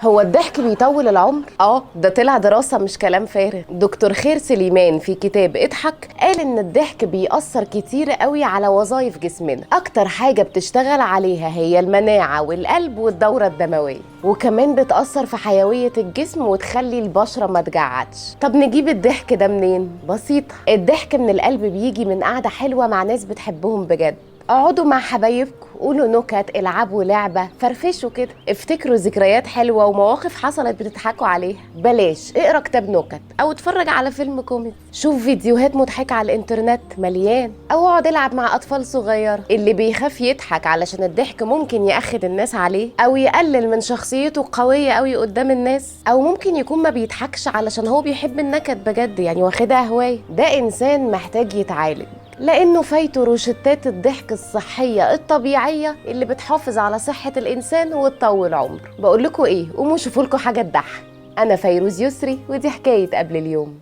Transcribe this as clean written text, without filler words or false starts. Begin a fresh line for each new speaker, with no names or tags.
هو الضحك بيطول العمر؟ ده طلع دراسة مش كلام فارغ. دكتور خير سليمان في كتاب اضحك قال ان الضحك بيأثر كتير قوي على وظائف جسمنا. اكتر حاجة بتشتغل عليها هي المناعة والقلب والدورة الدموية، وكمان بتأثر في حيوية الجسم وتخلي البشرة ما تجعدش. طب نجيب الضحك ده منين؟ بسيطة، الضحك من القلب بيجي من قعدة حلوة مع ناس بتحبهم بجد. اقعدوا مع حبايبكم، قولوا نكت، العبوا لعبه، فرفشوا كده، افتكروا ذكريات حلوه ومواقف حصلت بتضحكوا عليها. بلاش اقرا كتاب نكت او اتفرج على فيلم كوميدي، شوف فيديوهات مضحكه على الانترنت مليان، او اقعد العب مع اطفال صغيره. اللي بيخاف يضحك علشان الضحك ممكن ياخد الناس عليه او يقلل من شخصيته قويه قوي قدام الناس، او ممكن يكون ما بيضحكش علشان هو بيحب النكد بجد، يعني واخدها هوايه. ده انسان محتاج يتعالج، لأنه فايته روشتات الضحك الصحية الطبيعية اللي بتحافظ على صحة الإنسان وتطول عمره. بقول لكم إيه، قوموا شوفوا لكم حاجة تضحك. أنا فيروز يسري ودي حكاية قبل اليوم.